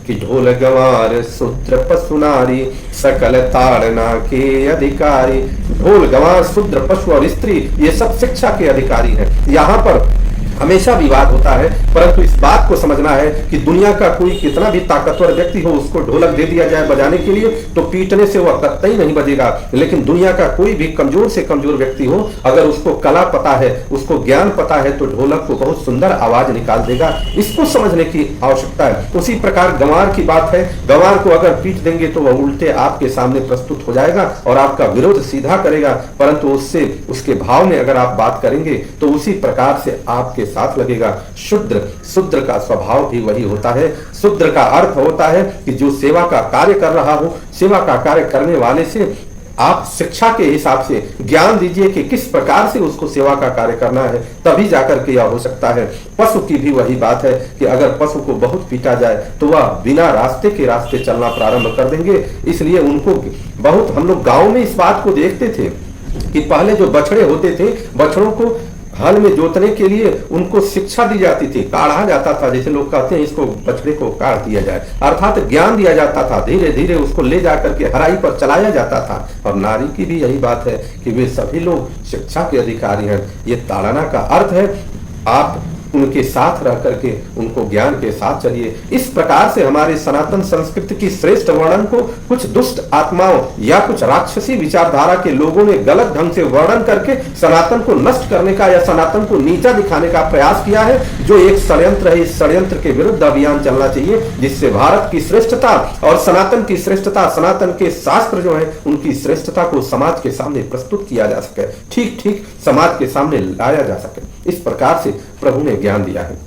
कि ढोल गंवार शूद्र पशु नारी सकल ताड़ना के अधिकारी। ढोल गंवार शूद्र पशु और स्त्री ये सब शिक्षा के अधिकारी हैं। यहाँ पर हमेशा विवाद होता है, परंतु इस बात को समझना है कि दुनिया का कोई कितना भी ताकतवर व्यक्ति हो, उसको ढोलक दे दिया जाए बजाने के लिए तो पीटने से वह कतई नहीं बजेगा। लेकिन दुनिया का कोई भी कमजोर से कमजोर व्यक्ति हो, अगर उसको कला पता है, उसको ज्ञान पता है, तो ढोलक को बहुत सुंदर आवाज निकाल देगा। इसको समझने की आवश्यकता है। उसी प्रकार गंवार की बात है, गंवार को अगर पीट देंगे तो वह उल्टे आपके सामने प्रस्तुत हो जाएगा और आपका विरोध सीधा करेगा, परंतु उससे उसके भाव में अगर आप बात करेंगे तो उसी प्रकार से आपके साथ लगेगा। शूद्र का स्वभाव भी वही होता है। शूद्र का अर्थ होता है कि जो सेवा का कार्य कर रहा हो, सेवा का कार्य करने वाले से आप शिक्षा के हिसाब से ज्ञान दीजिए कि किस प्रकार से उसको सेवा का कार्य करना है, तभी जाकर के यह हो सकता है। पशु की भी वही बात है कि अगर पशु को बहुत पीटा जाए तो वह बिना रास्ते के रास्ते चलना प्रारंभ कर देंगे। इसलिए उनको बहुत, हम लोग गाँव में इस बात को देखते थे कि पहले जो बछड़े होते थे, बछड़ों को हल में जोतने के लिए उनको शिक्षा दी जाती थी, काढ़ा जाता था। जैसे लोग कहते हैं इसको बछड़े को काढ़ दिया जाए, अर्थात ज्ञान दिया जाता था। धीरे धीरे उसको ले जाकर के हराई पर चलाया जाता था। और नारी की भी यही बात है कि वे सभी लोग शिक्षा के अधिकारी हैं। ये ताड़ना का अर्थ है आप उनके साथ रह करके उनको ज्ञान के साथ चलिए। इस प्रकार से हमारे सनातन संस्कृति की श्रेष्ठ वर्णन को कुछ दुष्ट आत्माओं या कुछ राक्षसी विचारधारा के लोगों ने गलत ढंग से वर्णन करके सनातन को नष्ट करने का या सनातन को नीचा दिखाने का प्रयास किया है, जो एक षड्यंत्र है। इस षड्यंत्र के विरुद्ध अभियान चलना चाहिए, जिससे भारत की श्रेष्ठता और सनातन की श्रेष्ठता, सनातन के शास्त्र जो है उनकी श्रेष्ठता को समाज के सामने प्रस्तुत किया जा सके, ठीक ठीक समाज के सामने लाया जा सके। इस प्रकार से प्रभु ने ज्ञान दिया है।